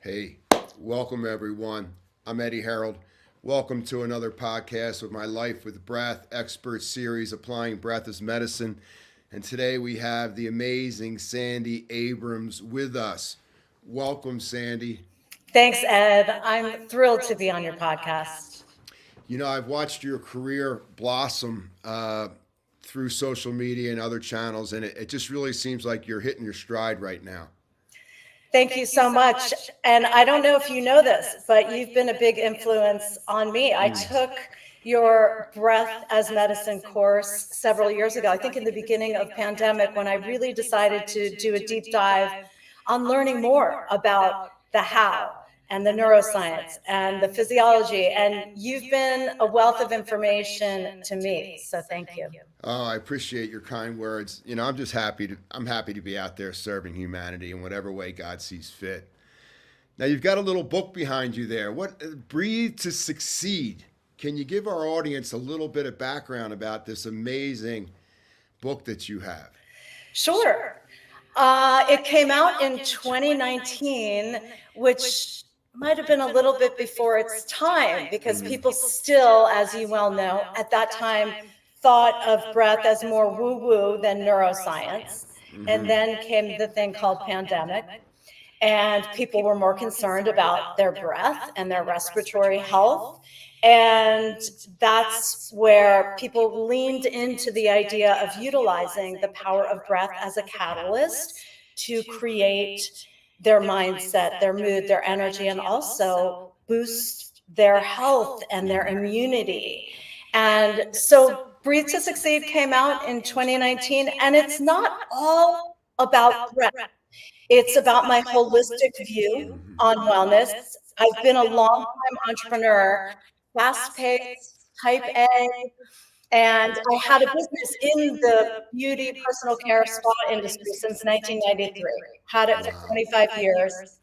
Hey, welcome everyone. I'm Eddie Harold. Welcome to another podcast of my Life with Breath Expert Series, Applying Breath as Medicine. And today we have the amazing Sandy Abrams with us. Welcome, Sandy. Thanks, Ed. I'm thrilled to be on your podcast. You know, I've watched your career blossom through social media and other channels, and it just really seems like you're hitting your stride right now. Thank you so much. And I don't know if you know this, but you've been a big influence on me. I took your Breath as Medicine course several years ago, I think in the beginning of pandemic, when I really decided to do a deep dive on learning more about the how and the neuroscience and the physiology. And you've been a wealth of information to me. So thank you. Oh, I appreciate your kind words. You know, I'm happy to be out there serving humanity in whatever way God sees fit. Now you've got a little book behind you there. What Breathe to Succeed. Can you give our audience a little bit of background about this amazing book that you have? Sure. It came out in 2019, which might have been a little bit before its time because people still, as you well know, at that time thought of breath as more woo-woo than neuroscience. And then came the thing called pandemic, and people were more concerned about their breath and their respiratory health. And that's where people leaned into the idea of utilizing the power of breath as a catalyst to create their mindset, their mood, their energy, and also boost their health and their immunity. And so Breathe to Succeed came out in 2019, and it's not all about breath. It's about my holistic view on wellness. I've been a long-time entrepreneur, fast-paced, type A, and I had a business in the beauty personal care spa industry since 1993. Had it for 25 years.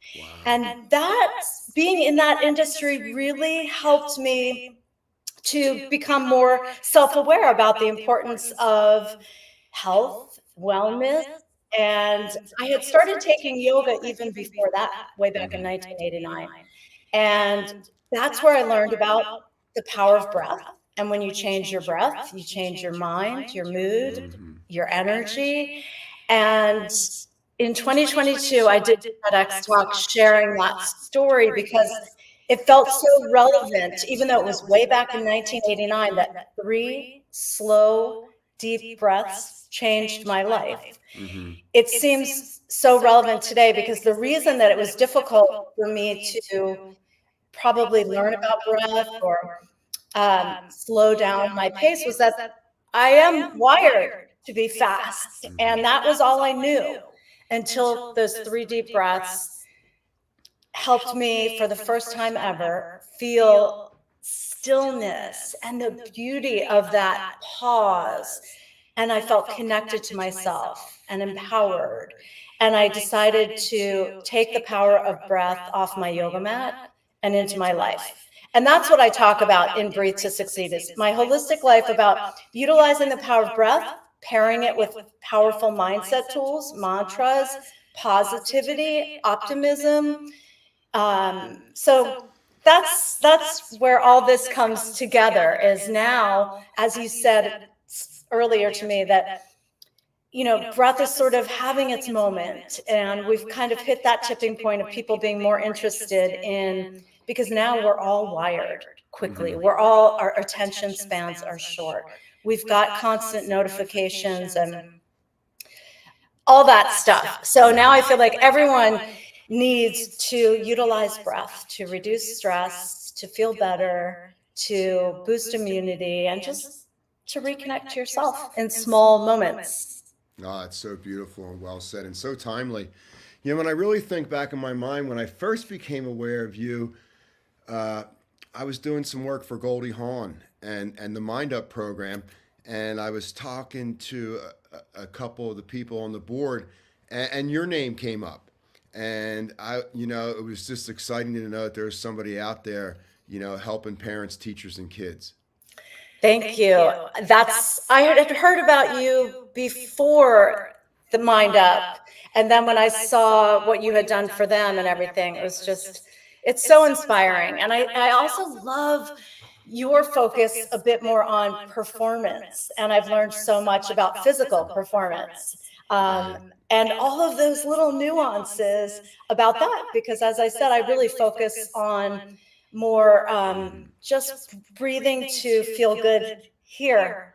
And that being in that industry really helped me to become more self-aware about the importance of health, wellness. And I had started taking yoga even before that, way back in 1989. And that's where I learned about the power of breath. And when you change your breath, you change your mind, your mood, your energy. And in 2022, I did a TEDx talk sharing that story because it felt so relevant, even though it was way back in 1989, that 3 slow, deep breaths changed my life. It seems so relevant today because the reason that it was difficult for me to probably learn about breath or slow down my pace was that I am wired to be fast. And that was all I knew until those 3 deep breaths helped me for the first time ever feel stillness and the beauty of that pause. And I felt connected to myself and empowered. And I decided to take the power of breath off my yoga mat and into my life. And that's what I talk about in Breathe to Succeed, is my holistic life about utilizing the power of breath, pairing it with powerful mindset tools, mantras, positivity, optimism. So that's where all this comes together, is now, as you said earlier to me, that breath is sort of having its moment, and we've kind of hit that tipping point of people being more interested in, because now we're all wired quickly. Our attention spans are short. We've got constant notifications and all that stuff. So now I feel like everyone needs to utilize breath to reduce stress, to feel better, to boost immunity, and just to reconnect to yourself in small moments. Oh, it's so beautiful and well said and so timely. You know, when I really think back in my mind, when I first became aware of you, I was doing some work for Goldie Hawn and the Mind Up program, and I was talking to a couple of the people on the board, and your name came up, and it was just exciting to know that there was somebody out there, helping parents, teachers, and kids. Thank you. I had heard about you before the mind up. And then when I saw what you had done for them and everything, it was just, it's so inspiring. And I also love your focus a bit more on performance. And I've learned so much about physical performance. And all of those little nuances about that, because as I said, I really focus on more just breathing to feel good here,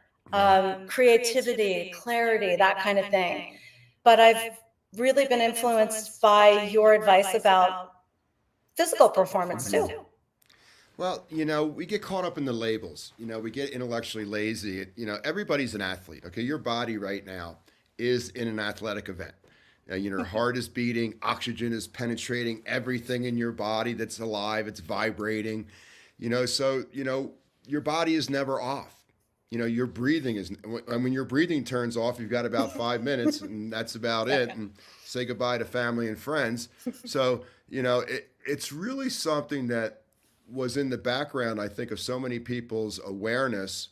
creativity, clarity, that kind of thing. But I've really been influenced by your advice about physical performance too. Well, you know, we get caught up in the labels. You know, we get intellectually lazy. You know, everybody's an athlete. Okay, your body right now is in an athletic event. Your heart is beating, oxygen is penetrating everything in your body that's alive, it's vibrating. So, your body is never off. Your breathing is, and when your breathing turns off, you've got about 5 minutes, and that's about it. And say goodbye to family and friends. So, it's really something that was in the background, I think, of so many people's awareness.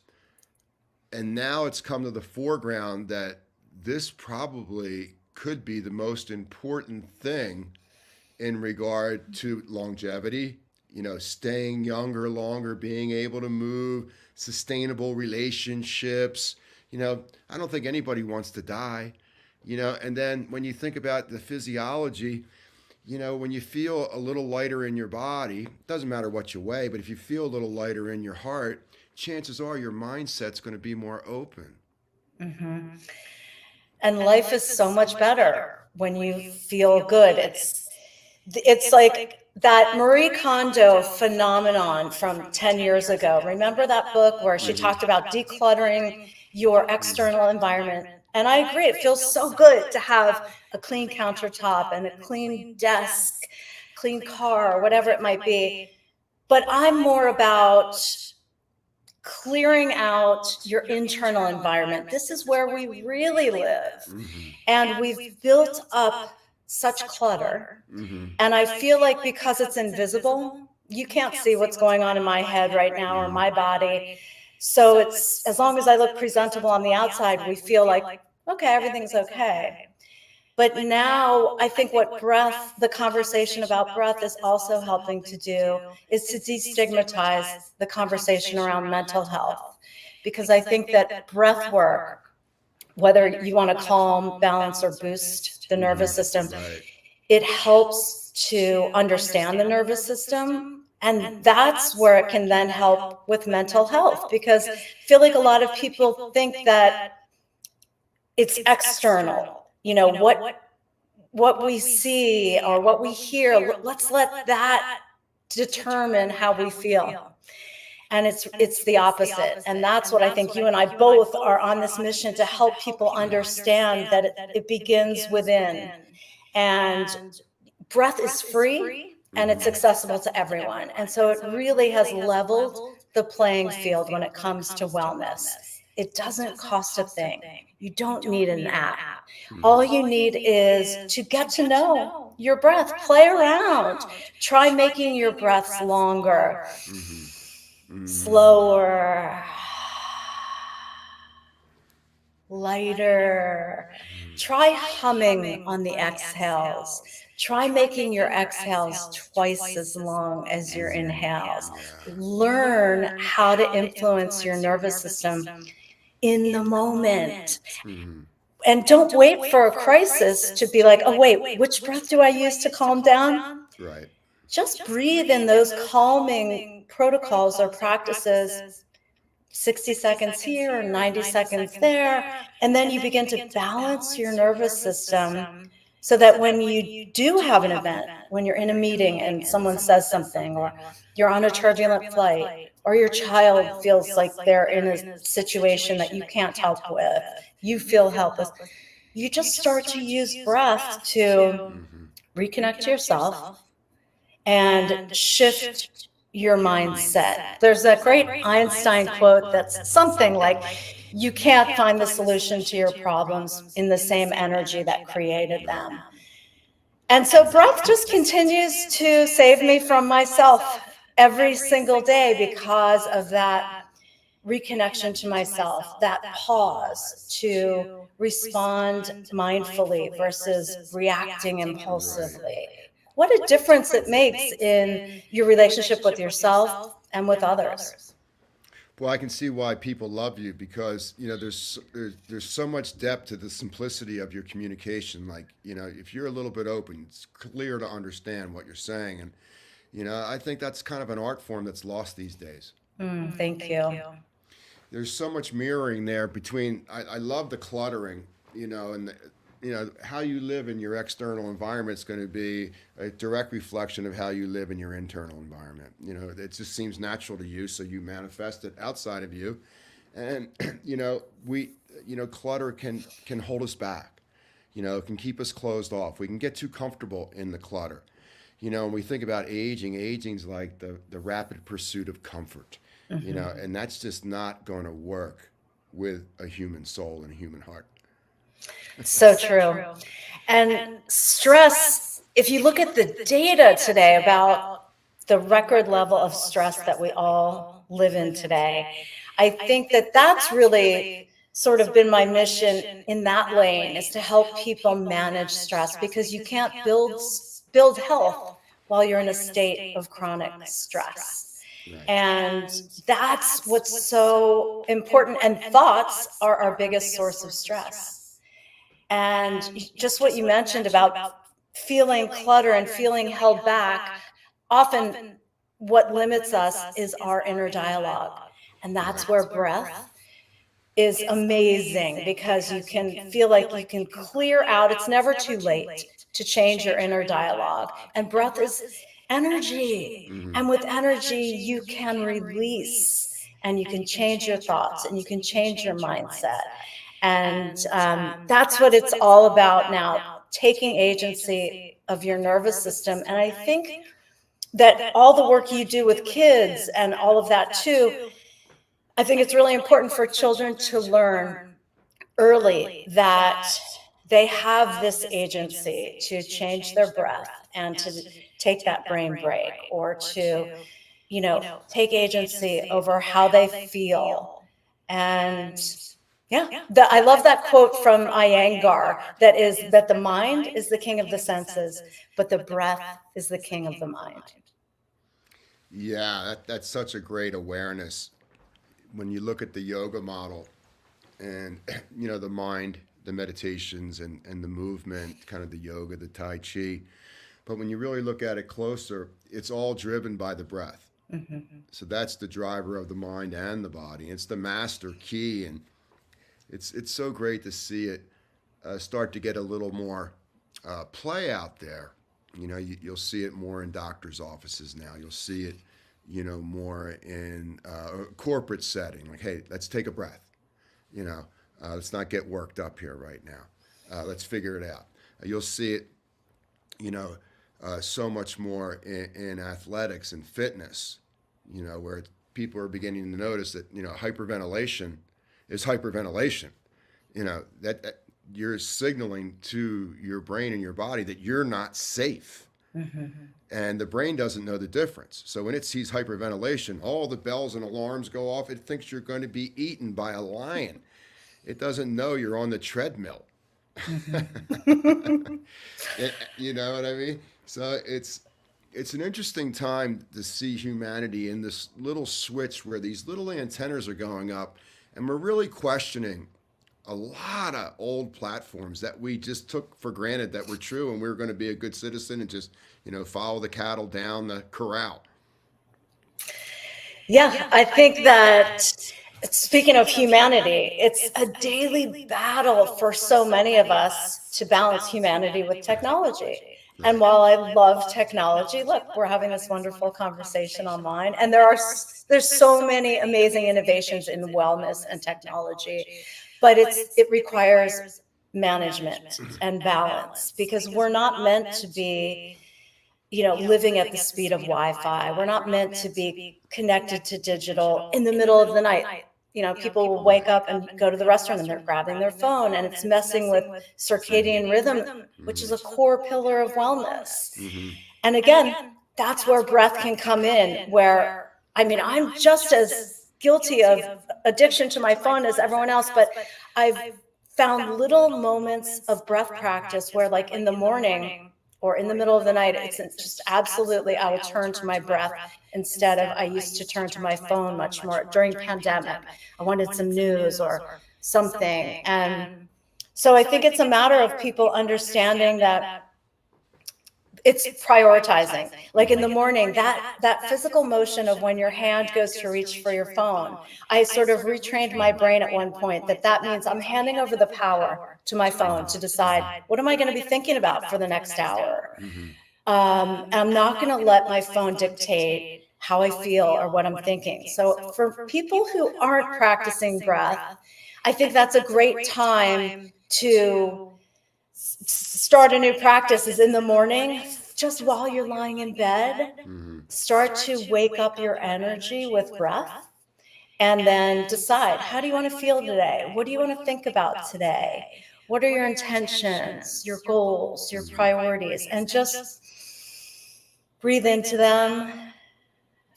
And now it's come to the foreground that this probably could be the most important thing in regard to longevity, staying younger longer, being able to move, sustainable relationships. I don't think anybody wants to die, and then when you think about the physiology, when you feel a little lighter in your body, doesn't matter what you weigh, but if you feel a little lighter in your heart, chances are your mindset's going to be more open. Mm-hmm. And life is so much better when you feel good. It's like that Marie Kondo phenomenon from 10 years ago. Remember that book where she talked about decluttering your external environment? And I agree, it feels so good to have a clean countertop and a clean desk, clean car, whatever it might be. But I'm more about clearing out your internal environment. This is where we really live. Mm-hmm. And we've built up such clutter. Mm-hmm. And I feel like because it's invisible, you can't see what's going on in my head right now or my body. So it's, as long as I look presentable on the outside, we feel like, okay, everything's okay. But now I think what breath, the conversation about breath is also helping to do is to destigmatize the conversation around mental health. Because I think that breath work, whether you want to calm, balance, or boost the nervous system, it helps to understand the nervous system. And that's where it can then help with mental health. Because I feel like a lot of people think that it's external. What we see or what we hear, let's let that determine how we feel. And it's the opposite. And that's what I think you and I both are on this mission to help people understand that it begins within. And breath is free and it's accessible to everyone. And so it really has leveled the playing field when it comes to wellness. It doesn't cost a thing. You don't need an app. All you need is to get to know your breath. Play around. Try making your breaths longer, slower, lighter. Try humming on the exhales. Try making your exhales twice as long as your inhales. Learn how to influence your nervous system in the moment. And don't wait for a crisis to be like, oh, wait, which breath do I use to calm down? Right. Just breathe in those calming protocols or practices, 60 seconds here, 90 seconds there. And then you begin to balance your nervous system so that when you do have an event, when you're in a meeting and someone says something, or you're on a turbulent flight, or your child feels like they're in a situation that you can't help with, you feel helpless, you just start to use breath to reconnect to yourself and shift your mindset. There's that great Einstein quote that's something like, you can't find the solution to your problems in the same energy that created them. And so breath just continues to save me from myself every single day because of that reconnection to myself, that pause to respond mindfully versus reacting impulsively. What a difference it makes in your relationship with yourself and with others. Well, I can see why people love you because there's so much depth to the simplicity of your communication. Like if you're a little bit open, it's clear to understand what you're saying, and I think that's kind of an art form that's lost these days. Thank you. There's so much mirroring there between. I love the cluttering, and how you live in your external environment is going to be a direct reflection of how you live in your internal environment. It just seems natural to you, so you manifest it outside of you, and clutter can hold us back. It can keep us closed off. We can get too comfortable in the clutter. When we think about aging's like the rapid pursuit of comfort. And that's just not going to work with a human soul and a human heart. So true. And stress, if you look at the data today about the record level of stress that we all live in today, I think that that's really sort of been my mission in that lane, is to help people manage stress, because you can't build health while you're in a state of chronic stress. Right. And that's what's so important. And thoughts are our biggest source of stress. And just what you mentioned about feeling clutter and feeling held back, often what limits us is our inner dialogue. And that's where breath is amazing, because you can feel like you can clear out. It's never too late to change your inner dialogue. And breath is energy. Mm-hmm. And with energy, you can release, and you can change your thoughts, and you can change your mindset. And that's what it's all about now, taking agency of your nervous system. And I think that all the work you do with kids and all of that too, I think it's really important for children to learn early that they have this agency to change their breath and to take that brain break, or to, take agency over how they feel. And I love that quote from Iyengar, that the mind is the king of the senses, but the breath is the king of the mind. Yeah, that's such a great awareness. When you look at the yoga model and, the mind, the meditations and the movement, kind of the yoga, the Tai Chi. But when you really look at it closer, it's all driven by the breath. Mm-hmm. So that's the driver of the mind and the body. It's the master key. And it's so great to see it start to get a little more play out there. You'll see it more in doctors' offices now. You'll see it, more in a corporate setting. Like, hey, let's take a breath. Let's not get worked up here right now. Let's figure it out. You'll see it, so much more in athletics and fitness, where people are beginning to notice that, hyperventilation is hyperventilation. That you're signaling to your brain and your body that you're not safe. Mm-hmm. And the brain doesn't know the difference. So when it sees hyperventilation, all the bells and alarms go off. It thinks you're going to be eaten by a lion. It doesn't know you're on the treadmill. Mm-hmm. You know what I mean? So it's an interesting time to see humanity in this little switch where these little antennas are going up, and we're really questioning a lot of old platforms that we just took for granted that were true, and we were going to be a good citizen and just, follow the cattle down the corral. Yeah, I think that, speaking of humanity, it's a daily battle for so many of us to balance humanity with technology. And while I love technology, look, we're having this wonderful conversation online, and there's so many amazing innovations in wellness and technology, but it requires management and balance, because we're not meant to be, living at the speed of Wi-Fi. We're not meant to be connected to digital in the middle of the night. People will wake up and go to the restroom and they're grabbing their phone, and it's messing with circadian rhythm, which is a core pillar of wellness. Mm-hmm. And again, that's where breath can come in, where, I'm just as guilty of addiction to my phone as everyone else, but I've found little moments of breath practice where, like in the morning or in the middle of the night, it's just absolutely, I will turn to my breath instead of, I used to turn to my phone much more during pandemic. I wanted some news or something. And so I think it's a matter of people understanding that it's prioritizing. Like in the morning, that physical motion of when your hand goes to reach for your phone, I sort of retrained my brain at one point that means I'm handing over the power to my phone to decide, what am I going to be thinking about for the next hour? I'm not going to let my phone dictate how I feel or what I'm thinking. So for people who aren't practicing breath, I think that's a great time to start a new practice. Is in the morning, just while you're lying in bed, start to wake up your energy with breath, and then decide, how do you want to feel today? What do you want to think about today? What are your intentions, your goals, your priorities? And just breathe into them,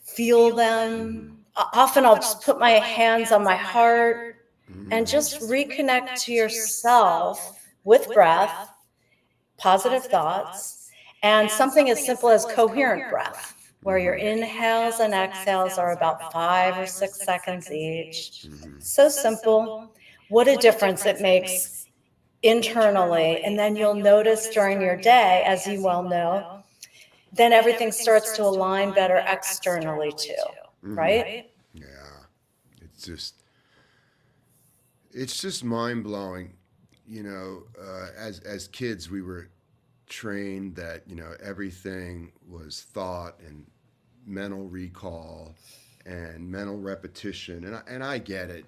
feel them. Often I'll just put my hands on my heart and just reconnect to yourself with breath, positive thoughts, and something as simple as coherent breath, where your inhales and exhales are about 5 or 6 seconds each. So simple. What a difference it makes internally. And then you'll notice during your day, as you well know, then everything starts to align better externally too, right? Yeah. It's just mind blowing. As kids, we were trained that, everything was thought and mental recall and mental repetition. And I get it.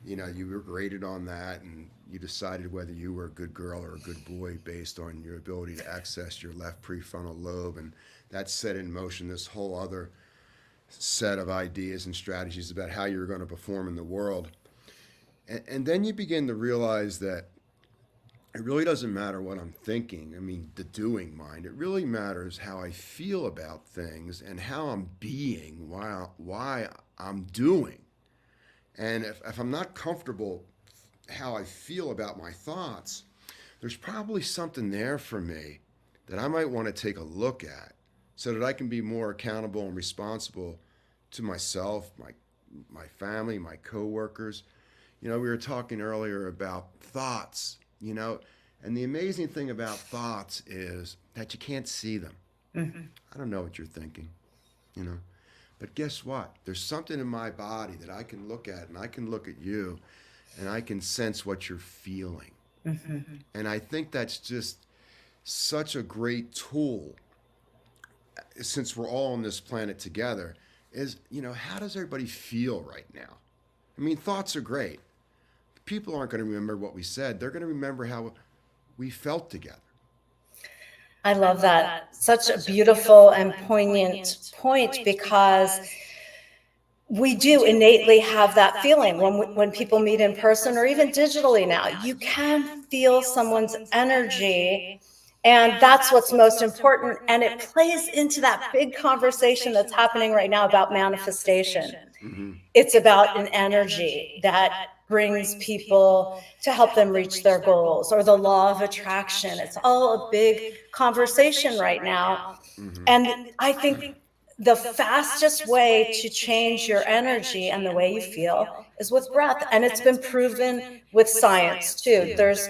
You were graded on that, and you decided whether you were a good girl or a good boy based on your ability to access your left prefrontal lobe. And that set in motion this whole other set of ideas and strategies about how you're going to perform in the world. And then you begin to realize that it really doesn't matter what I'm thinking. I mean, the doing mind. It really matters how I feel about things and how I'm being, why I'm doing. And if I'm not comfortable how I feel about my thoughts, there's probably something there for me that I might want to take a look at so that I can be more accountable and responsible to myself, my family, my coworkers. We were talking earlier about thoughts, and the amazing thing about thoughts is that you can't see them. I don't know what you're thinking, but guess what? There's something in my body that I can look at, and I can look at you, and I can sense what you're feeling. And I think that's just such a great tool, since we're all on this planet together, is, how does everybody feel right now? I mean, thoughts are great. People aren't going to remember what we said. They're going to remember how we felt together. I love that. Such a beautiful and poignant point, because we do innately have that feeling when people meet in person or even digitally now. You can feel someone's energy, and that's what's most important. And it plays into that big conversation that's happening right now about manifestation. It's about an energy that brings people to help them reach their goals, or the law of attraction. It's all a big conversation right now. And I think the fastest way to change your energy and the way you feel is with breath. And it's been proven with science too. There's,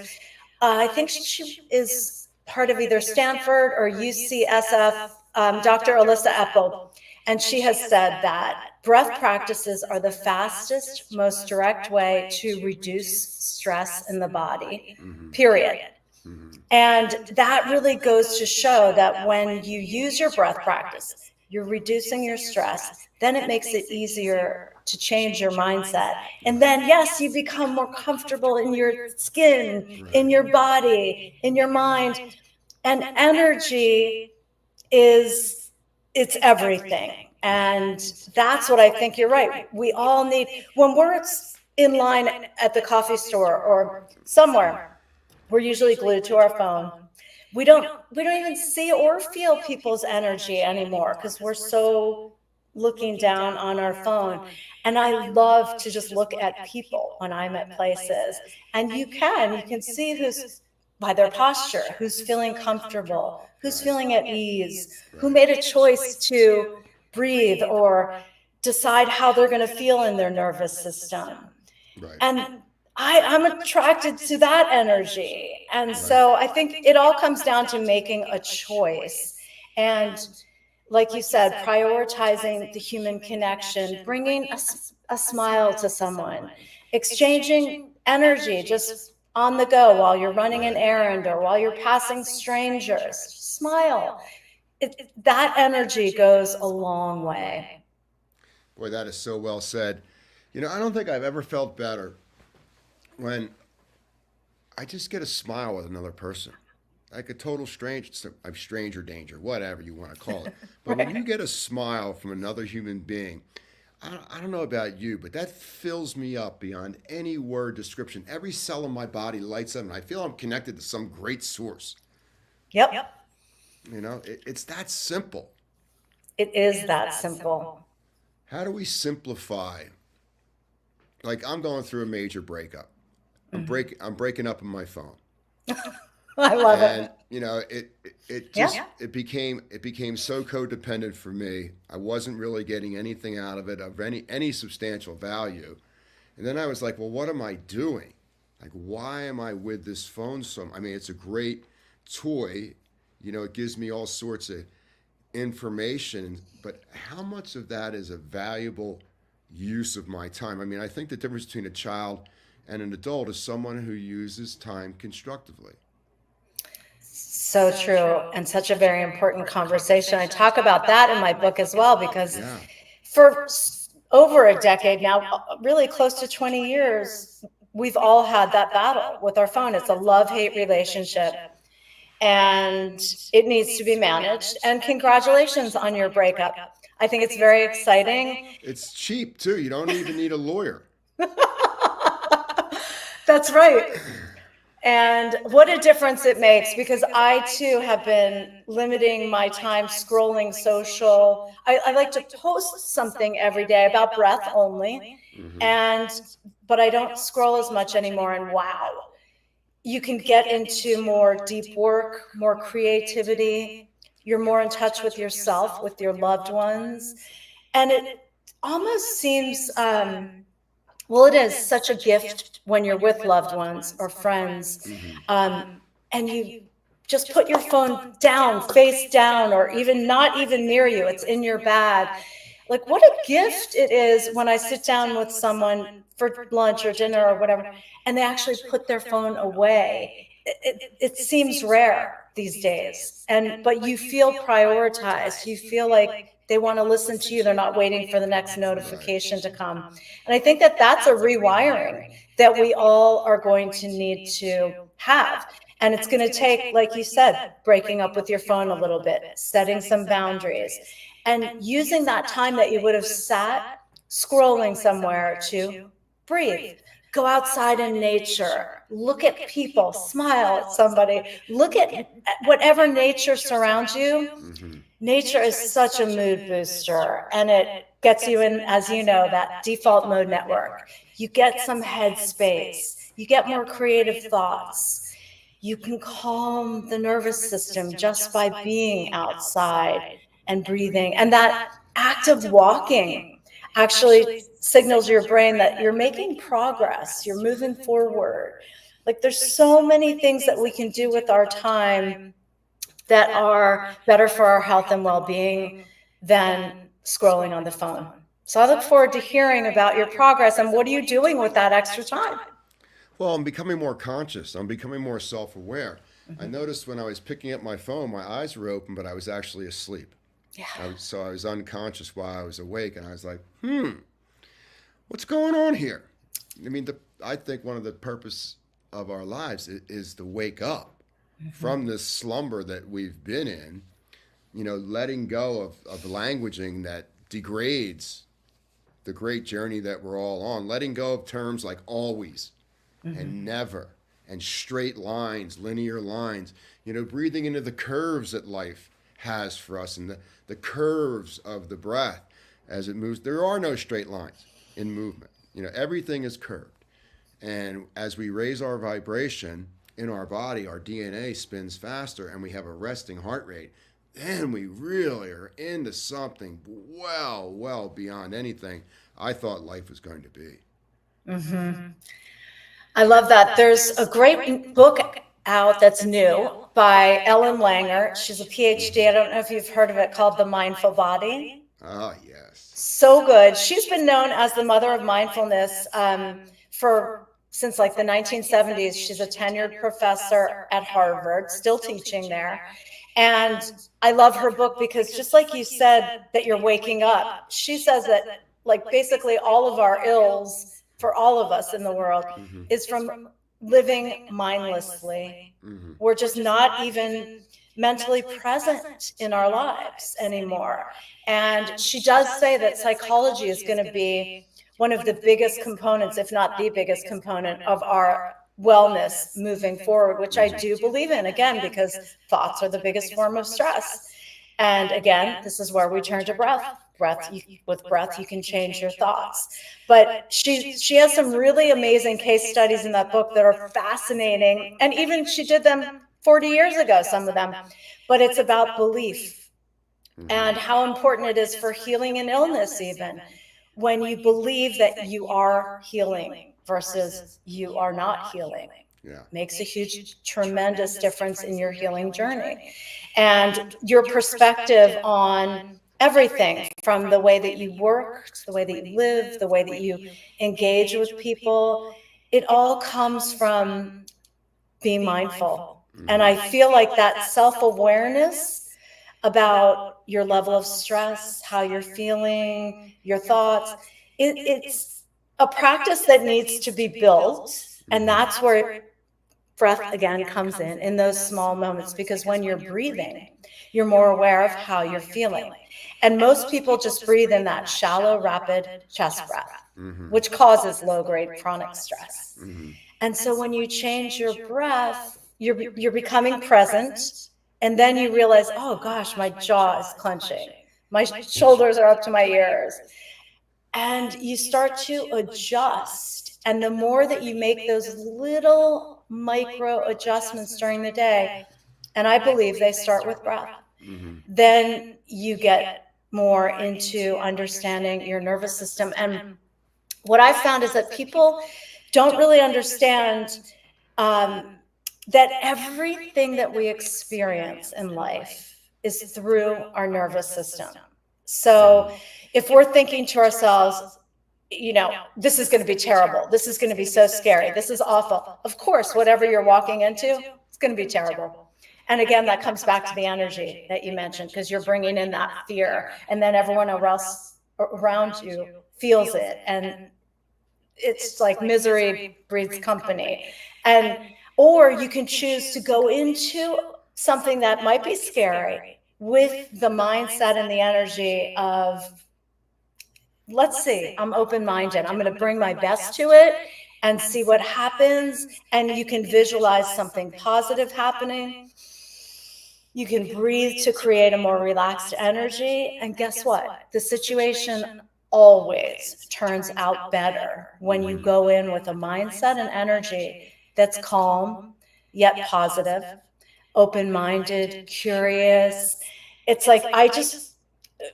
I think she is part of either Stanford or UCSF, Dr. Alyssa Epel. And she has said that breath practices are the fastest, most direct way to reduce stress in the body, period. And that really goes to show that when you use your breath practice, you're reducing your stress, then it makes it easier to change your mindset. And then, yes, you become more comfortable in your skin, in your body, in your mind. And energy it's everything. And that's what I think you're right. We all need, when we're in line at the coffee store or somewhere, we're usually glued to our phone. We don't even see or feel people's energy anymore, because we're so looking down on our phone. And I love to just look at people when I'm at places. And you can see who's by their posture, who's feeling comfortable, who's Right. feeling at ease, who Right. made a choice to breathe or decide how they're going to feel in their nervous system. Right. And I'm attracted to that energy. And Right. so I think it all comes down to making a choice. And like you said, prioritizing the human connection, bringing a smile to someone, exchanging energy just on the go while you're running an Right. errand or while you're passing strangers. Smile. That energy goes a long way. Boy, that is so well said. I don't think I've ever felt better when I just get a smile with another person. Like a total stranger danger, whatever you want to call it. But when you Right. get a smile from another human being, I don't know about you, but that fills me up beyond any word description. Every cell in my body lights up, and I feel I'm connected to some great source. Yep. It's that simple. It is that simple. How do we simplify? Like I'm going through a major breakup. I'm breaking up on my phone. I love And it. it Yeah. just it became so codependent for me. I wasn't really getting anything out of it of any substantial value. And then I was like, well, what am I doing? Like, why am I with this phone so? I mean, it's a great toy. It gives me all sorts of information, but how much of that is a valuable use of my time? I mean, I think the difference between a child and an adult is someone who uses time constructively. So true. And such a very important conversation. I talk about that in my book as well, because Yeah. for over a decade now, really close to 20 years, we've all had that battle with our phone. It's a love-hate relationship, and it needs to be managed. And congratulations on your breakup. I think it's very exciting. It's cheap too. You don't even need a lawyer. That's right. And what a difference it makes, because I too have been limiting my time scrolling social. I like to post something every day about breath only. Hmm. And, but I don't scroll as much anymore. And wow, you can get into more deep work, more creativity. You're more in touch with yourself, with your loved ones. And it almost seems, well, it is such a gift when you're with loved ones or friends, Hmm. and you just put your phone down, face down, or even not even near you. It's in your bag. Like, what a gift it is when I sit down with someone for lunch or dinner or whatever, and they actually put their phone away. It seems rare these days, but you feel prioritized. You feel like they want to listen to you. They're not waiting for the next Right. notification to come. And I think that that's a rewiring that we all are going to need to have. And it's going to take, like you said, breaking up with your phone a little bit, setting some boundaries, and using that time that you would have sat scrolling somewhere to breathe. Go outside in nature, look at people, smile at somebody, look at whatever nature surrounds you. Hmm. Nature is such a mood booster, and it gets you in, as you know, that default mode network. You get some headspace, you get more creative thoughts. You can calm the nervous system just by being outside and breathing. And that active walking actually signals your brain that you're making progress, you're moving forward. Like, there's so many things that we can do with our time that are better for our health and well-being than scrolling on the phone. So I look forward to hearing about your progress, and what are you doing with that extra time? Well, I'm becoming more conscious. I'm becoming more self-aware. I Mm-hmm. noticed when I was picking up my phone, my eyes were open, but I was actually asleep. Yeah. So I was unconscious while I was awake, and I was like, what's going on here? I mean, I think one of the purpose of our lives is to wake up from this slumber that we've been in, letting go of languaging that degrades the great journey that we're all on, letting go of terms like always and never and straight lines, linear lines, breathing into the curves that life has for us and the curves of the breath. as it moves. There are no straight lines in movement. Everything is curved. And as we raise our vibration in our body, our DNA spins faster and we have a resting heart rate. Then we really are into something well beyond anything I thought life was going to be. Mm-hmm. I love that. There's a great book out that's new by Ellen Langer. She's a PhD. I don't know if you've heard of it, called The Mindful Body. Ah, yes. So good. She's been known as the mother of mindfulness since like the 1970s. She's a tenured professor at Harvard, still teaching there. And I love her book because, just like you said, that you're waking up, she says that like basically all of our ills for all of us in the world is from living mindlessly. We're just not even mentally present in our lives anymore. And she does say that psychology is going to be one of the biggest components, if not the biggest component, of our wellness moving forward, which I do believe in, again, because thoughts are the biggest form of stress. And again, this is where we turn to breath. With breath, you can change your thoughts. But she has some really amazing case studies in that book that are fascinating. And even she did them 40 years ago, some of them. But it's about belief and how important it is for healing and illness, even when you believe that you are healing versus you are not healing. Yeah. Makes a huge, tremendous difference in your healing journey. And your perspective on everything, from the way that you work, to the way that you live, the way that you engage with people, it all comes from being mindful. And I feel like that self-awareness about your level of stress, how you're feeling, your thoughts, it's a practice that needs to be built. And that's where breath again comes in those small moments, because when you're breathing, you're more aware of how you're feeling. And most people just breathe in that shallow, rapid chest breath, which causes low-grade chronic stress. And so when you change your breath, you're becoming present, and then you realize, oh gosh, my jaw is clenching, my shoulders are up to my ears, and you start to adjust. And the more that you make those little micro adjustments during the day, and I believe they start with breath, then you get more into understanding your nervous system. And what I found is that people don't really understand that everything that we experience in life is through our nervous system. So if we're thinking to ourselves, this is going to be terrible, this is going to be so scary, this is awful, of course, whatever you're walking into, it's going to be terrible. And again, that comes back to the energy that you mentioned, because you're bringing in that fear, and then everyone else around you feels it. And it's like misery breeds company. Or you can choose to go into something that might be scary with the mindset and the energy of, let's see, I'm open-minded, I'm going to bring my best to it and see what happens. And you can visualize something positive happening. You can breathe to create a more relaxed energy. And guess what? The situation always turns out better when you go in with a mindset and energy that's calm, yet positive, open-minded, curious. It's like, I just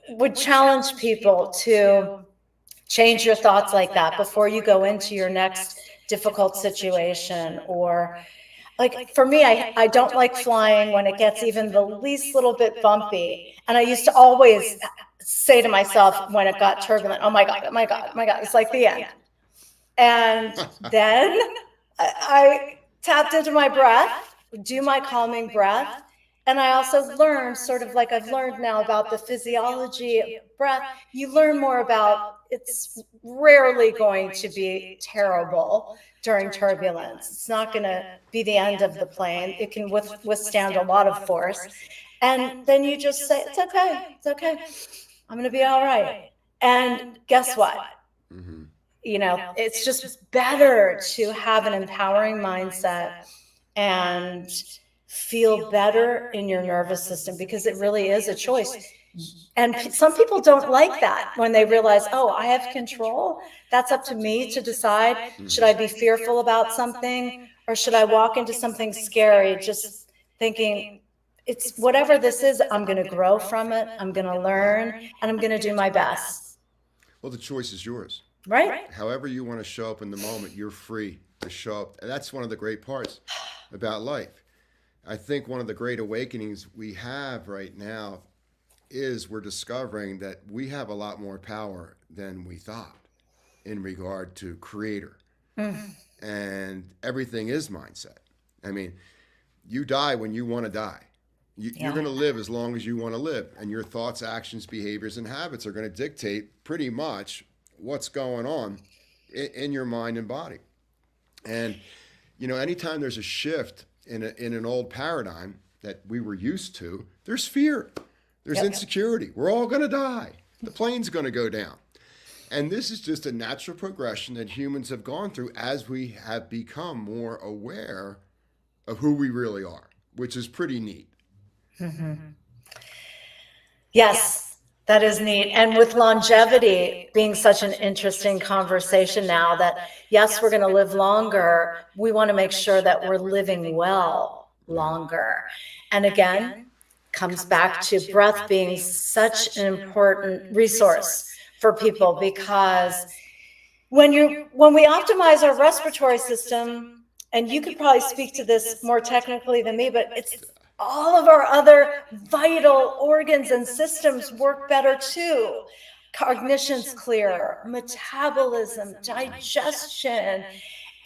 would challenge people to change your thoughts like that before you go into your next difficult situation. Or like for me, I don't like flying when it gets even the least little bit bumpy. And I used to always say to myself when it got turbulent, oh my God, oh my God, oh my God, it's like the end. And then I tapped into my breath, do my calming breath. And I also learned, sort of like I've learned now, about the physiology of breath. You learn more about, it's rarely going to be terrible during turbulence. It's not going to be the end of the plane. It can withstand a lot of force. And then you just say, it's okay, it's okay, I'm going to be all right. And guess what? It's just better to have an empowering mindset and feel better in your nervous system, because it really is a choice. And some people don't like that when they realize, oh, I have control. That's up to me to decide. Should I be fearful about something, or should I walk into something scary just thinking, it's whatever this is, I'm going to grow from it, I'm going to learn, and I'm going to do my best. Well, the choice is yours. Right? However you want to show up in the moment, you're free to show up. And that's one of the great parts about life. I think one of the great awakenings we have right now is we're discovering that we have a lot more power than we thought in regard to creator. And everything is mindset. I mean, you die when you want to die. You're going to live as long as you want to live. And your thoughts, actions, behaviors, and habits are going to dictate pretty much what's going on in your mind and body. And, you know, anytime there's a shift in an old paradigm that we were used to, there's fear. There's insecurity. We're all going to die. The plane's going to go down. And this is just a natural progression that humans have gone through as we have become more aware of who we really are, which is pretty neat. Yes, that is neat. And with longevity being such an interesting conversation now, that yes, we're going to live longer, we want to make sure that we're living well longer. And again, comes back to breath being such an important resource for people, because when we optimize our respiratory system, and you could probably speak to this more technically than me, but it's all of our other vital organs and systems work better too. Cognition's clearer, metabolism, digestion,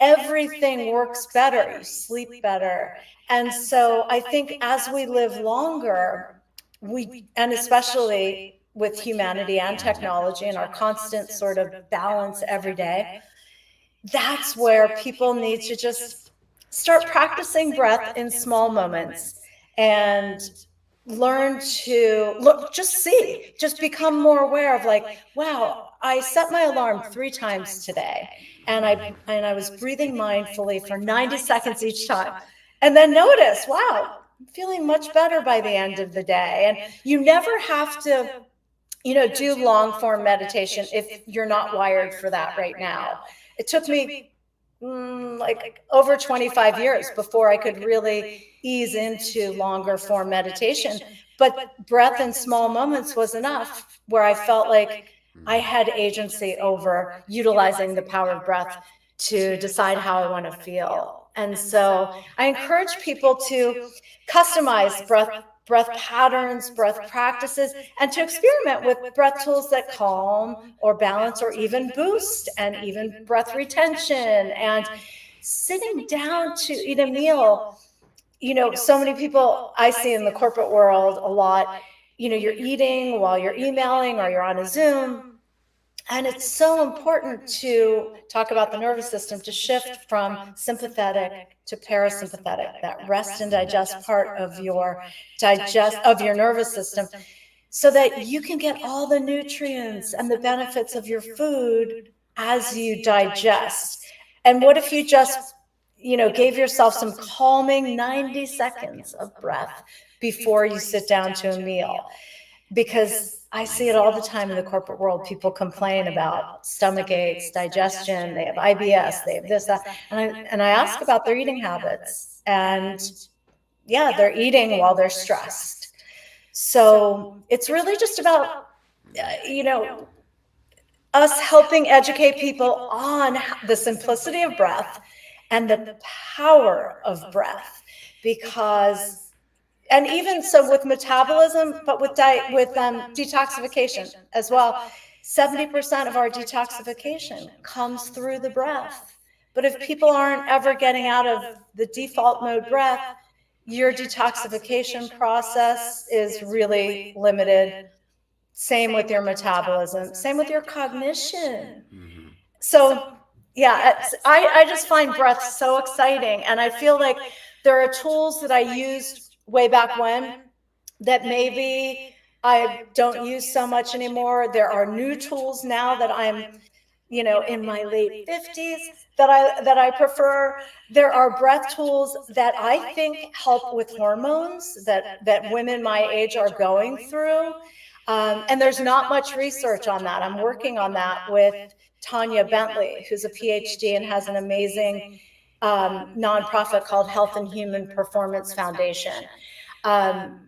everything works better. You sleep better. And so I think as we live longer, and especially with humanity and technology and our constant sort of balance every day, that's where people need to just start practicing breath in small moments and learn to just become more aware of, like, wow, I set my alarm 3 times today, and I was breathing mindfully for 90 seconds each time. And then notice, wow, I'm feeling much better by the end of the day. And you never have to, do long form meditation if you're not wired for that right now. It took me like over 25 years before I could really ease into longer form meditation. But breath in small moments was enough, where I felt like I had agency over utilizing the power of breath to decide how I want to feel. And so I encourage people to customize breath patterns, breath practices, and to experiment with breath tools that calm or balance or even boost, and even breath retention, and sitting down to eat a meal. So many people I see in the corporate world a lot, you're eating while you're emailing or you're on a Zoom. And it's so important to talk about the nervous system, to shift from sympathetic to parasympathetic, that rest and digest part of your nervous system, so that you can get all the nutrients and the benefits of your food as you digest. And what if you just, gave yourself some calming 90 seconds of breath before you sit down to a meal? Because I see it all the time in the corporate world. People complain about stomach aches, digestion, they have IBS, they have this, that. And I ask about their eating habits. And yeah, they're eating while they're stressed. So it's really just about, us helping educate people on the simplicity of breath and the power of breath. Because and even so with metabolism, but with detoxification as well, 70% of our detoxification comes through the breath. But if people aren't ever getting out of the default mode breath, your detoxification process is really limited. Same with your metabolism, same with your cognition. So yeah, I just find breath so exciting. And I feel like there are tools that I used way back when that maybe I don't use so much anymore. There are new tools now that I'm, in my late 50s that I prefer. There are breath tools that I think help with hormones that women my age are going through. And there's not much research on that. I'm working on that with Tanya Bentley, who's a PhD and has an amazing nonprofit called Health and Human Performance Foundation.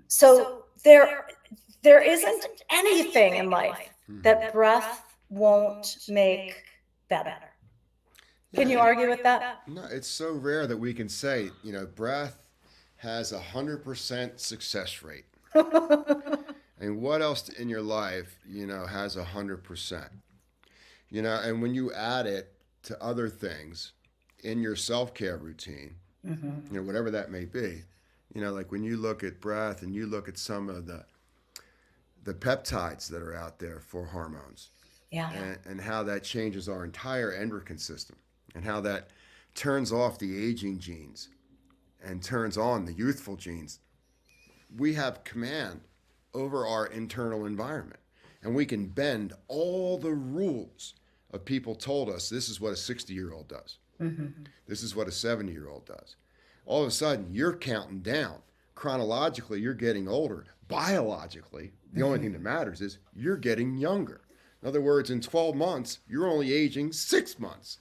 So there isn't anything in life that breath won't make better. Can you argue with that? No, it's so rare that we can say, breath has 100% success rate. And what else in your life, has 100%? And when you add it to other things in your self-care routine, whatever that may be, like when you look at breath and you look at some of the peptides that are out there for hormones, and how that changes our entire endocrine system, and how that turns off the aging genes and turns on the youthful genes. We have command over our internal environment, and we can bend all the rules of people told us this is what a 60-year-old does. This is what a 70-year-old does. All of a sudden, you're counting down. Chronologically, you're getting older. Biologically, the only thing that matters is you're getting younger. In other words, in 12 months, you're only aging 6 months.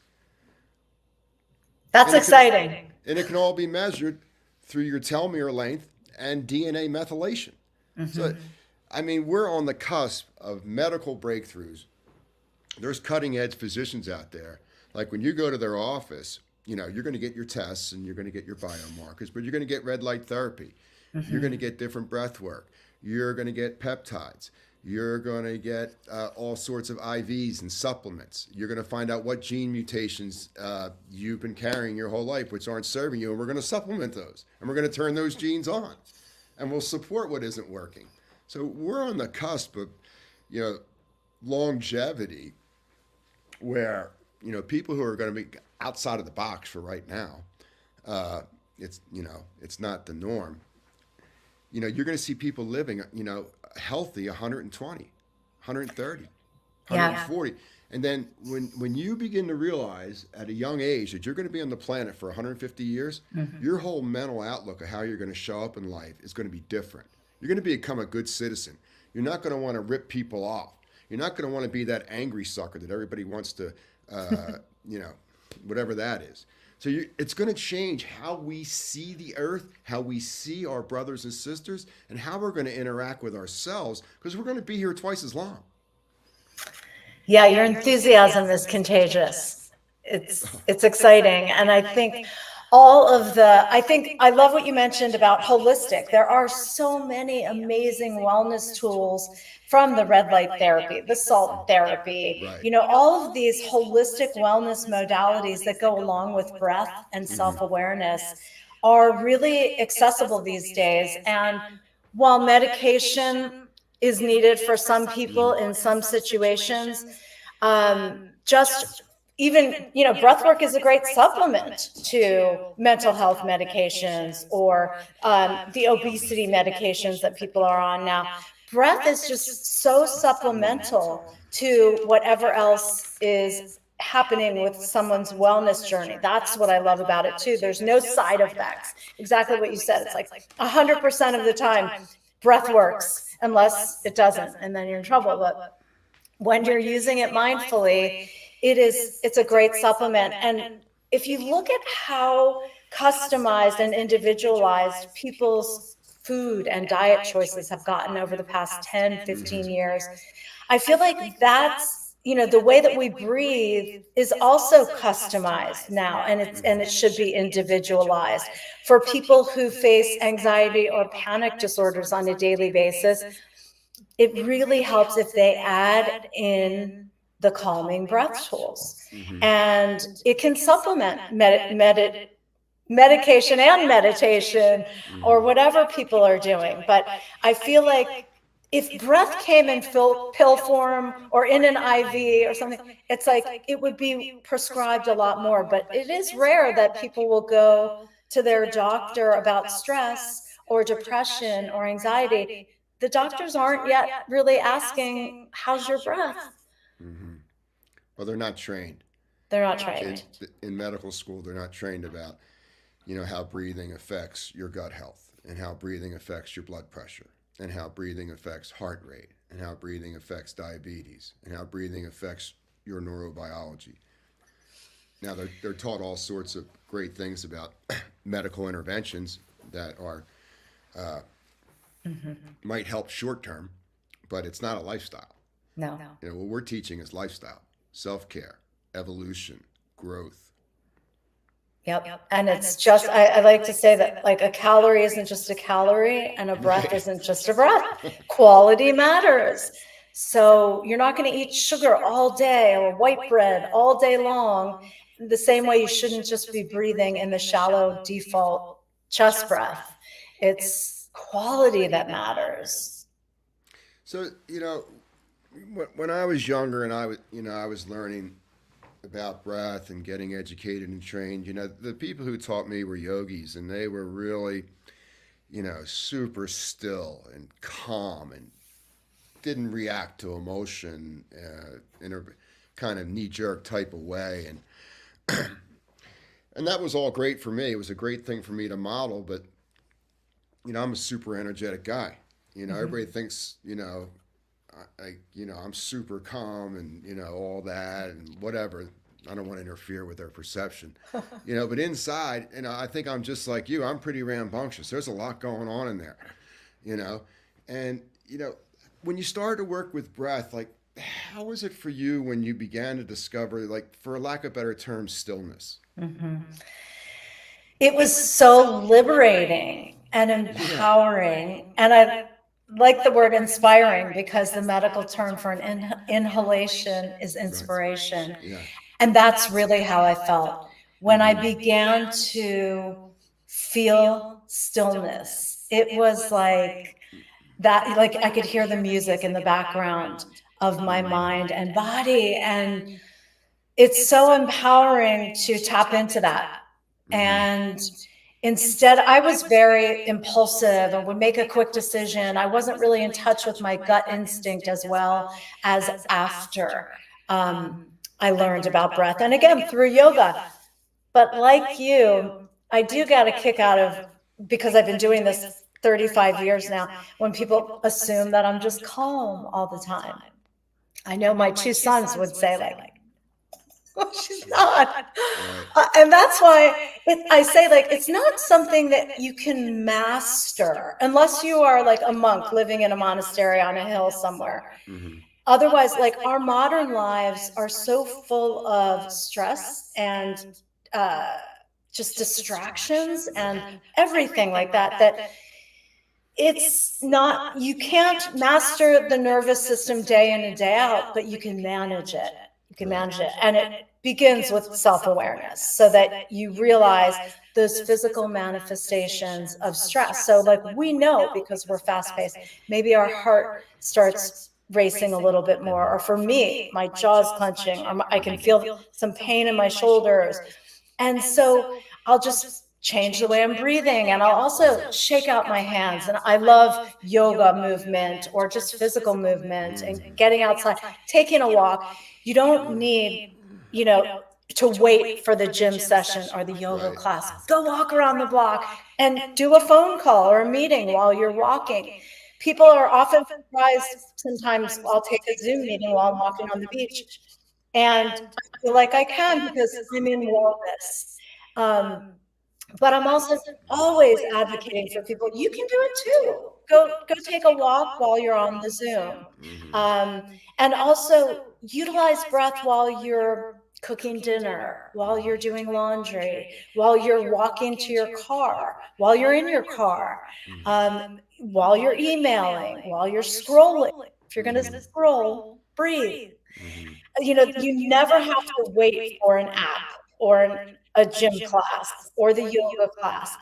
That's exciting. And it can all be measured through your telomere length and DNA methylation. So, we're on the cusp of medical breakthroughs. There's cutting edge physicians out there. Like when you go to their office, you're going to get your tests and you're going to get your biomarkers, but you're going to get red light therapy. You're going to get different breath work. You're going to get peptides. You're going to get all sorts of IVs and supplements. You're going to find out what gene mutations you've been carrying your whole life, which aren't serving you, and we're going to supplement those. And we're going to turn those genes on. And we'll support what isn't working. So we're on the cusp of, longevity where, people who are going to be outside of the box for right now, it's not the norm. You're going to see people living, healthy 120, 130, 140. And then when you begin to realize at a young age that you're going to be on the planet for 150 years, your whole mental outlook of how you're going to show up in life is going to be different. You're going to become a good citizen. You're not going to want to rip people off. You're not going to want to be that angry sucker that everybody wants to, whatever that is. So it's going to change how we see the earth, how we see our brothers and sisters, and how we're going to interact with ourselves, because we're going to be here twice as long. Yeah, your enthusiasm is contagious. It's exciting. And I think I love what you mentioned about holistic. There are so many amazing wellness tools, from the red light therapy, the salt therapy, Right. All of these holistic wellness modalities that go along with breath and self-awareness are really accessible these days. And while medication is needed for some people in some situations, just even, breath work is a great supplement to mental health medications or the obesity medications that people are on now. Breath is just so supplemental to whatever else is happening with someone's wellness journey. That's what I love about it too. There's no side effects. Exactly what you said. It's like 100% of the time breath works, unless it doesn't, and then you're in trouble. But when you're using it mindfully, it's a great supplement. And if you look at how customized and individualized people's food and diet choices have gotten over the past 10, 15 years, I feel like that's, the way that we breathe is also customized now, and it should be individualized. For people who face anxiety or panic disorders on a daily basis, it really helps if they add in the calming breath tools. And it can supplement medication and meditation or whatever people are doing. But I feel like if breath came in pill form or in an IV or something, it's like it would be prescribed a lot more. But it is rare that people will go to their doctor about stress or depression or anxiety. The doctors aren't yet really asking, how's your breath? Well, they're not trained. They're not trained. In medical school, they're not trained about, how breathing affects your gut health and how breathing affects your blood pressure and how breathing affects heart rate and how breathing affects diabetes and how breathing affects your neurobiology. Now, they're taught all sorts of great things about medical interventions that are might help short term, but it's not a lifestyle. No. You know, what we're teaching is lifestyle, self care, evolution, growth. Yep. And it's just, I like to say that like a calorie isn't just a calorie and a breath Right. isn't just a breath. Quality matters. So you're not going to eat sugar all day or white bread all day long. The same way you shouldn't just be breathing in the shallow default chest breath. It's quality that matters. So, you know, when I was younger and I was learning about breath and getting educated and trained, you know, the people who taught me were yogis, and they were really, you know, super still and calm and didn't react to emotion in a kind of knee-jerk type of way. And that was all great for me. It was a great thing for me to model, but, you know, I'm a super energetic guy. You know, everybody thinks, you know, I'm super calm and, you know, all that and whatever. I don't want to interfere with their perception, you know, but inside, you know, I think I'm just like you. I'm pretty rambunctious. There's a lot going on in there, you know, and, you know, when you started to work with breath, like, how was it for you when you began to discover, like, for lack of better term, stillness? It was so liberating and empowering. And I like the word inspiring because the medical term for an inhalation is inspiration. Yeah. And that's really how I felt when I began to feel stillness. It was like that, like I could hear the music in the background of my mind and body. And it's so empowering to tap into that. And instead, I was very impulsive and would make a quick decision. I wasn't really in touch with my gut instinct as well as after I learned about breath. And again, through yoga. But like you, I do get a kick out of, because I've been doing this 35 years now, when people assume that I'm just calm all the time. I know my two sons would say like, oh, she's not. And that's why I say, like, it's not something that you can master unless you are like a monk living in a monastery on a hill somewhere. Otherwise, like, our modern lives are so full of stress and just distractions and everything like that, that it's not, you can't master the nervous system day in and day out, but you can manage it. You can manage it. And it begins with self-awareness so that you realize those physical manifestations of stress. So like we know, because we're fast-paced, maybe our heart starts racing a little bit more, or for me, my jaw's clenching, or I can feel some pain in my shoulders. And so I'll just change the way I'm breathing, and I'll also shake out my hands. And I love yoga movement or just physical movement and getting outside, taking a walk. You don't need, you know, to wait for the gym session or the yoga class. Go walk around the block and do a phone call or a meeting while you're walking. People are often surprised. Sometimes I'll take a Zoom meeting while I'm walking on the beach, and I feel like I can because I'm in wellness. But I'm also always advocating for people. You can do it too. Go take a walk while you're on the Zoom, and also utilize breath while you're cooking dinner, while you're doing laundry, while you're walking to your car, while you're in your car, while you're emailing, while you're scrolling. If you're going to scroll, breathe. You know, you never have to wait for an app or a gym class or the yoga class.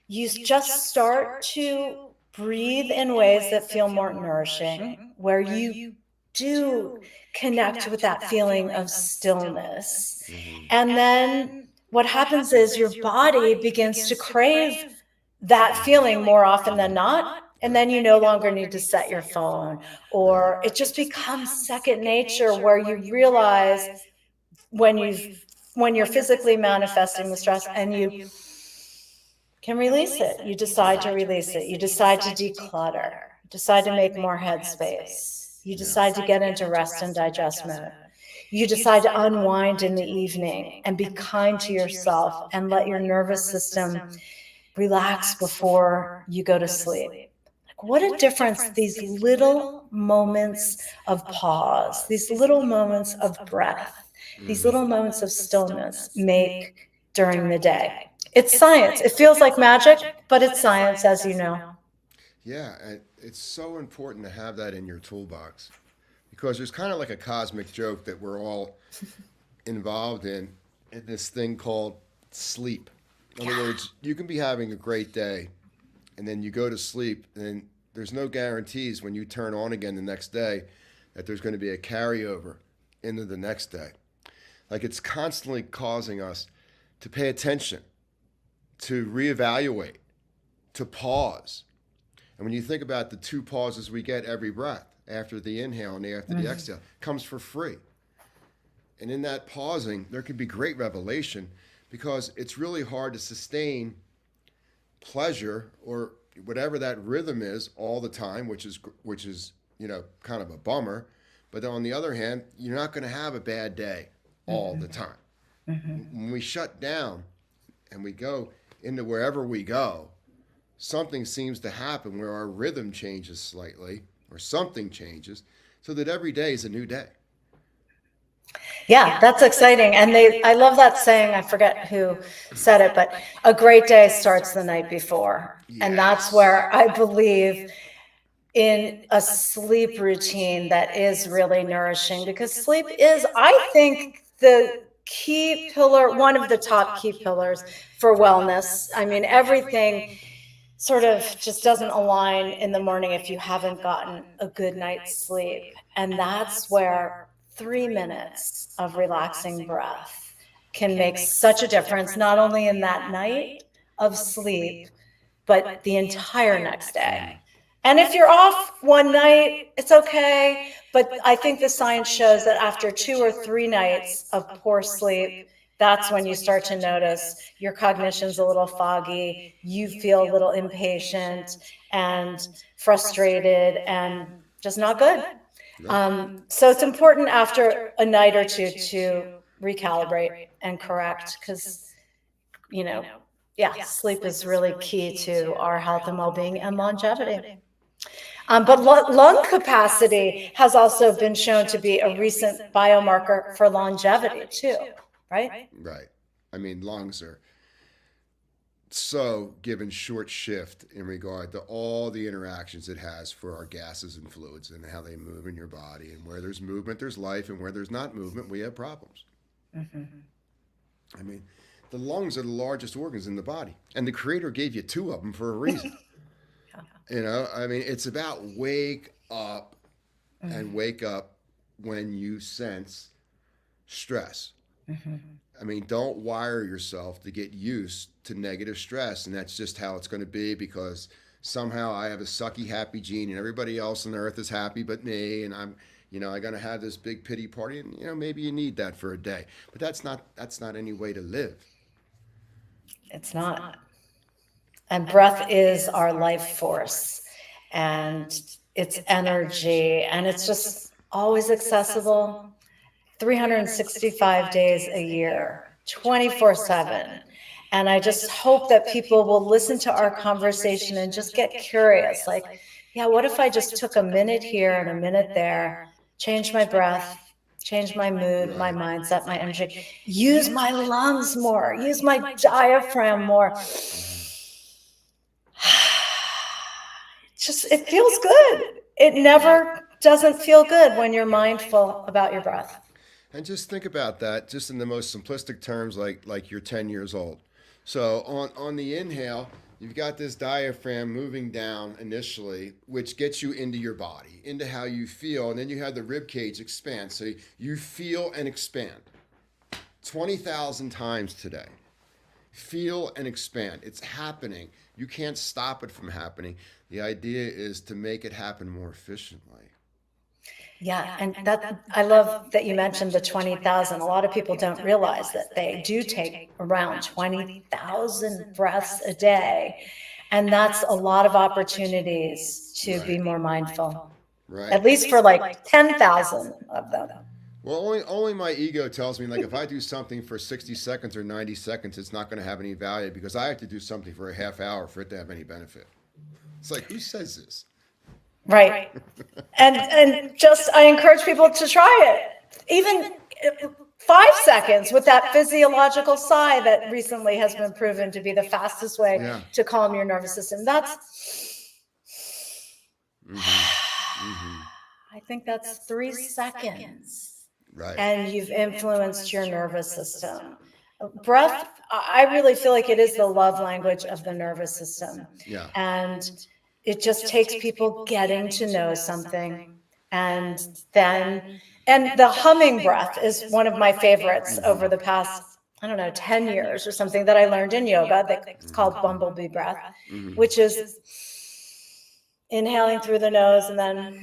You just start to breathe in ways that feel more nourishing, where you do connect with that feeling of stillness. And then what happens is your body begins to crave that feeling more often than not. And then you no longer need to set your phone, or it just becomes second nature, where you realize when you're physically manifesting the stress and you can release it. You decide to release it. You decide to declutter, decide to make more headspace. You decide to get into rest and digest mode. You decide to unwind in the evening and be kind to yourself and let your nervous system relax before you go to sleep. Like, what a difference these little moments of pause, these little moments of breath, these little moments of stillness make during the day. It's science. It feels like magic, but it's science, as you know. Yeah, and it's so important to have that in your toolbox because there's kind of like a cosmic joke that we're all involved in this thing called sleep. In other words, you can be having a great day and then you go to sleep and there's no guarantees when you turn on again the next day that there's going to be a carryover into the next day. Like it's constantly causing us to pay attention, to reevaluate, to pause. And when you think about the 2 pauses we get every breath, after the inhale and after the exhale, comes for free. And in that pausing, there can be great revelation because it's really hard to sustain pleasure or whatever that rhythm is all the time, which is kind of a bummer. But on the other hand, you're not going to have a bad day all the time. When we shut down and we go into wherever we go, something seems to happen where our rhythm changes slightly or something changes so that every day is a new day. Yeah, that's exciting. And I love that saying. I forget who said it, but a great day starts the night before. And that's where I believe in a sleep routine that is really nourishing, because sleep is, I think, the key pillar, one of the top key pillars for wellness. I mean, everything sort of just doesn't align in the morning if you haven't gotten a good night's sleep. And that's where 3 minutes of relaxing breath can make such a difference, not only in that night of sleep, but the entire next day. And if you're off one night, it's okay. But I think the science shows that after 2 or 3 nights of poor sleep, that's when you start to notice your cognition's a little foggy, you feel a little impatient and frustrated and just not good. So it's important after a night or two to recalibrate and correct, because, sleep is really key to our health and well-being and longevity. But lung capacity has also been shown to be a recent biomarker for longevity too, right? Right. I mean, lungs are so given short shift in regard to all the interactions it has for our gases and fluids and how they move in your body. And where there's movement, there's life. And where there's not movement, we have problems. I mean, the lungs are the largest organs in the body. And the Creator gave you 2 of them for a reason. I mean, it's about wake up and wake up when you sense stress. I mean, don't wire yourself to get used to negative stress. And that's just how it's going to be, because somehow I have a sucky happy gene and everybody else on earth is happy but me. And I'm going to have this big pity party. And, maybe you need that for a day. But that's not any way to live. It's not. And breath is our life force, and it's energy, and it's just always accessible 365 days a year, 24/7. And I just hope that people will listen to our conversation and just get curious. Like, what if I just took a minute here and a minute there, change my breath, change my mood, my mindset, my energy, use my lungs more, use my diaphragm more. It feels good. It never doesn't feel good when you're mindful about your breath. And just think about that, just in the most simplistic terms, like you're 10 years old. So on the inhale, you've got this diaphragm moving down initially, which gets you into your body, into how you feel, and then you have the rib cage expand. So you feel and expand 20,000 times today. Feel and expand. It's happening. You can't stop it from happening. The idea is to make it happen more efficiently. Yeah, and I love that you mentioned the 20,000. A lot of people don't realize that they do take around 20,000 breaths a day, and that's a lot of opportunities to be more mindful. Right. at least for like 10,000 of them. Well, only my ego tells me, like, if I do something for 60 seconds or 90 seconds, it's not going to have any value because I have to do something for a half hour for it to have any benefit. It's like, who says this? Right. And just, I encourage people to try it. Even 5 seconds with that physiological sigh that recently has been proven to be the fastest way Yeah. to calm your nervous system. That's, I think that's 3 seconds. Right. And you've influenced your nervous system. Breath, I really feel like it is the love language of the nervous system. Yeah. And it just takes people getting to know something. And then, and the humming breath is one of my favorites over the past, I don't know, 10 years or something that I learned in yoga. It's called bumblebee breath, which is inhaling through the nose and then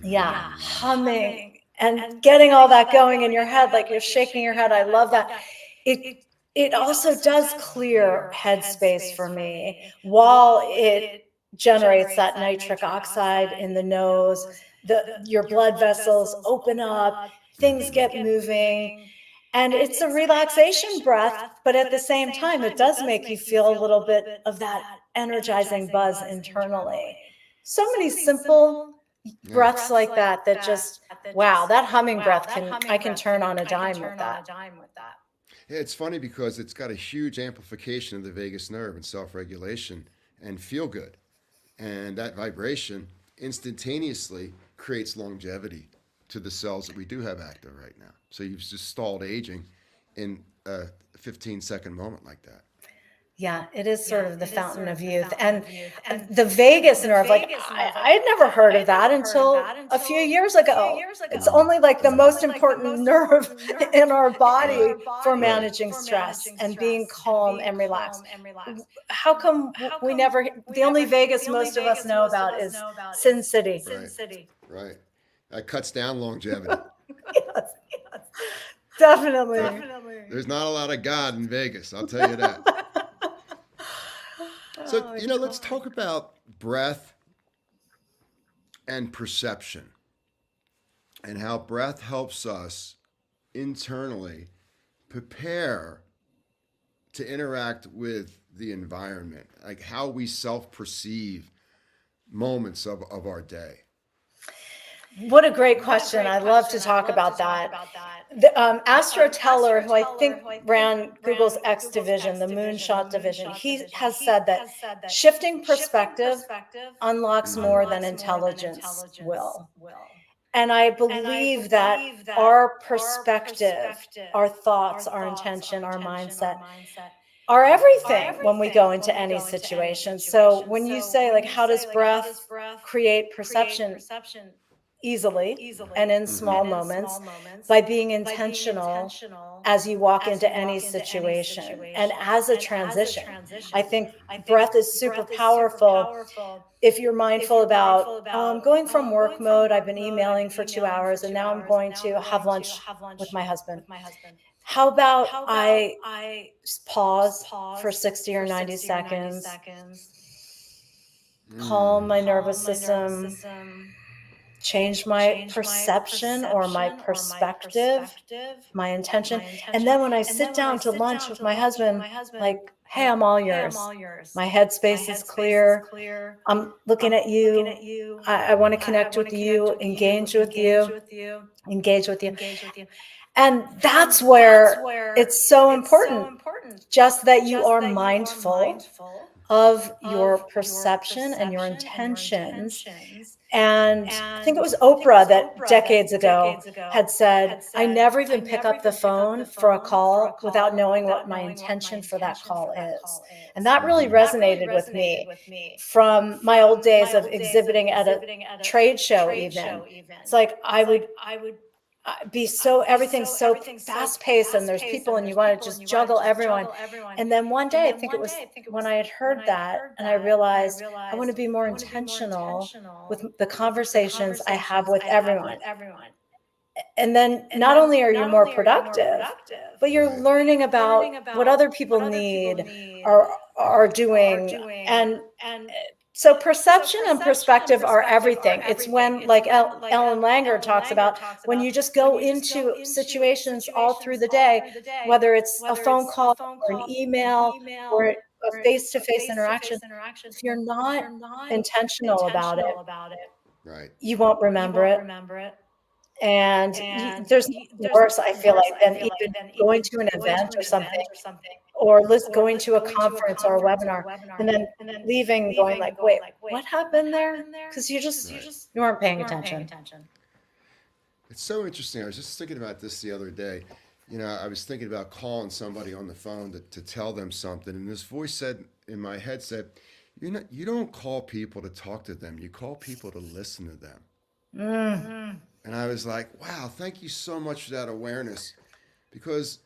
yeah, humming and getting all that going in your head, like you're shaking your head. I love that. It also does clear headspace for me while it generates that nitric oxide in the nose. Your blood vessels open up, things get moving. And it's a relaxation breath, but at the same time, it does make you feel a little bit of that energizing buzz internally. So many simple breaths like that just, wow, that humming breath I can turn on a dime with that. Yeah, it's funny because it's got a huge amplification of the vagus nerve and self-regulation and feel good. And that vibration instantaneously creates longevity to the cells that we do have active right now. So you've just stalled aging in a 15-second moment like that. Yeah, it is sort of the fountain of youth. And the vagus nerve, like I had never heard of that until a few years ago. It's only like the most important nerve in our body for managing stress and being calm and relaxed. How come we never, the only vagus most of us know about is Sin City. Right. That cuts down longevity. Yes, definitely. There's not a lot of God in Vegas, I'll tell you that. So, let's talk about breath and perception and how breath helps us internally prepare to interact with the environment, like how we self-perceive moments of our day. What a great question. I love to talk about that. Astro Teller, who I think ran Google's X division, the Moonshot division, he has said that shifting perspective unlocks more than intelligence will. And I believe that our perspective, our thoughts, our intention, our mindset are everything when we go into any situation. So when you say, like, how does breath create perception? Easily and in small moments by being intentional as you walk into any situation and as a transition. I think breath is super powerful if you're mindful about, oh, I'm going from work mode. I've been emailing for 2 hours and now I'm going to have lunch with my husband. How about I pause for 60 or 90 seconds, calm my nervous system, change my perception or my perspective, my intention. And then when I sit down to lunch with my husband, like, hey, I'm all yours. My headspace is clear. I'm looking at you. I want to connect with you, engage with you. And that's where it's so important, just that you are mindful of your perception and your intentions. And I think it was Oprah that decades ago had said, I never even pick up the phone for a call without knowing what my intention for that call is. And that really resonated with me from my old days of exhibiting at a trade show even. It's like I would be everything's so fast paced and there's people and you want to just juggle everyone. And then one day, I think it was when I had heard that and I realized I want to be more intentional with the conversations I have with everyone. And then not only are you more productive, but you're learning about what other people need, or are doing. And so perception and perspective are everything. It's when, like Ellen Langer talks about, when you just go into situations all through the day, whether it's a phone call or an email or a face-to-face interaction, if you're not intentional about it, Right. you won't remember it. And there's nothing worse, I feel like, than even going to an event or something, or going to a conference or a webinar, and then leaving going like, wait, what happened there? Because you weren't paying attention. It's so interesting. I was just thinking about this the other day. I was thinking about calling somebody on the phone to tell them something, and this voice said in my head said, you don't call people to talk to them. You call people to listen to them. And I was like, wow, thank you so much for that awareness, because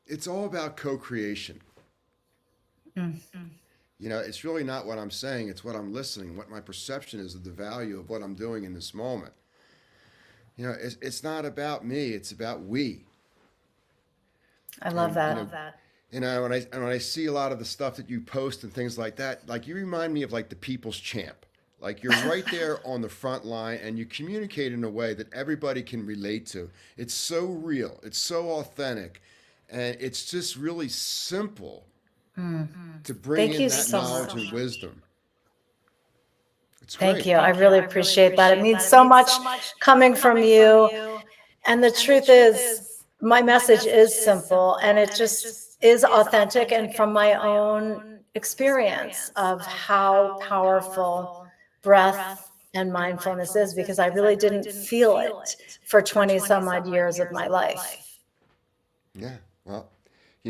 it's all about co-creation. It's really not what I'm saying, it's what I'm listening, what my perception is of the value of what I'm doing in this moment. It's not about me, it's about we. I love that. When I see a lot of the stuff that you post and things like that, like you remind me of like the people's champ. Like you're right there on the front line and you communicate in a way that everybody can relate to. It's so real, it's so authentic, and it's just really simple to bring in that knowledge and wisdom. It's great. Thank you. I really appreciate that. It means so much coming from you. And the truth is, my message is simple, and it just is authentic and from my own experience of how powerful breath and mindfulness is, because I really didn't feel it for 20 some odd years of my life. Yeah, well,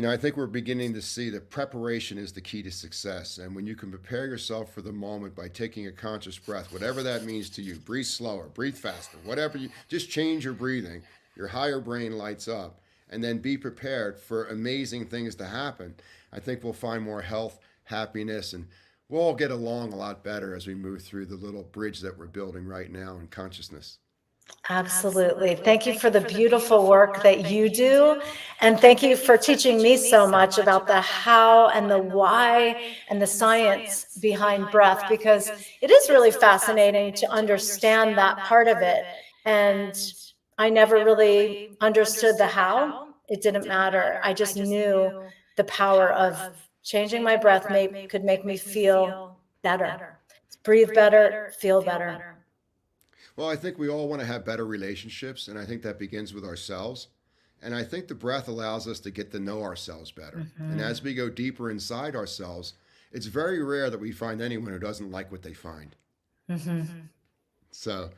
I think we're beginning to see that preparation is the key to success. And when you can prepare yourself for the moment by taking a conscious breath, whatever that means to you, breathe slower, breathe faster, whatever just change your breathing, your higher brain lights up, and then be prepared for amazing things to happen. I think we'll find more health, happiness, and we'll all get along a lot better as we move through the little bridge that we're building right now in consciousness. Absolutely. Thank you for the beautiful work that you do. And thank you for teaching me so much about the how and the why and the science behind breath, because it is really fascinating to understand that part of it. And I never really understood the how. It didn't matter. I just knew the power of changing my breath could make me feel better, breathe better, feel better. Well, I think we all want to have better relationships, and I think that begins with ourselves. And I think the breath allows us to get to know ourselves better. And as we go deeper inside ourselves, it's very rare that we find anyone who doesn't like what they find. So,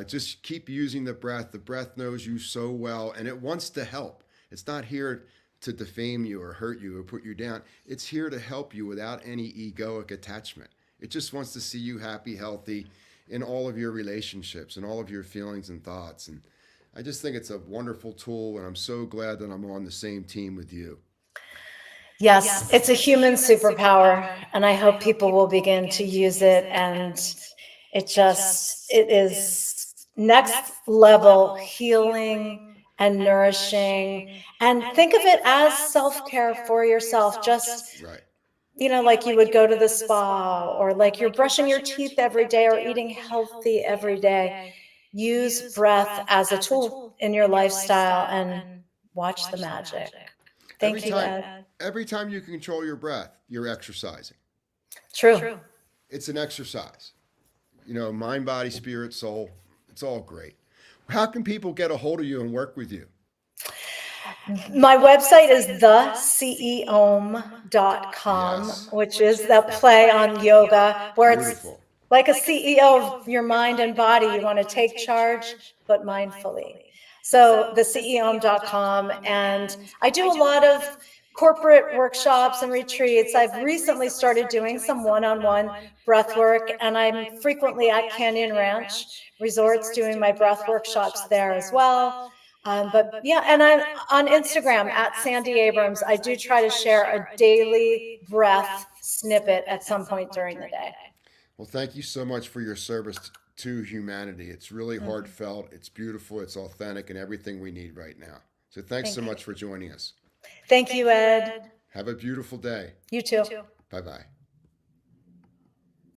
just keep using the breath. The breath knows you so well, and it wants to help. It's not here to defame you or hurt you or put you down. It's here to help you without any egoic attachment. It just wants to see you happy, healthy, in all of your relationships and all of your feelings and thoughts. And I just think it's a wonderful tool, and I'm so glad that I'm on the same team with you. Yes, it's a human superpower, and I hope people will begin to use it. And it is next level healing and nourishing. And think of it as self-care for yourself. Just Right. like you would go to the spa, or like you're brushing your teeth every day or eating healthy every day. Use breath as a tool in your lifestyle and watch the magic. Thank you, Ed. Every time you can control your breath, you're exercising. True. It's an exercise. Mind, body, spirit, soul. It's all great. How can people get a hold of you and work with you? My website is theCEOM.com, which is that play on yoga, where it's like a CEO of your mind and body. You want to take charge, but mindfully. So theCEOM.com, and I do a lot of corporate workshops and retreats. I've recently started doing some one-on-one breath work, and I'm frequently at Canyon Ranch Resorts doing my breath workshops there as well. But yeah, and I'm on Instagram at Sandy Abrams. I do try to share a daily breath snippet at some point during the day. Well, thank you so much for your service to humanity. It's really heartfelt, it's beautiful, it's authentic, and everything we need right now. So thanks so much for joining us. Thank you, Ed. Have a beautiful day. You too. Bye bye.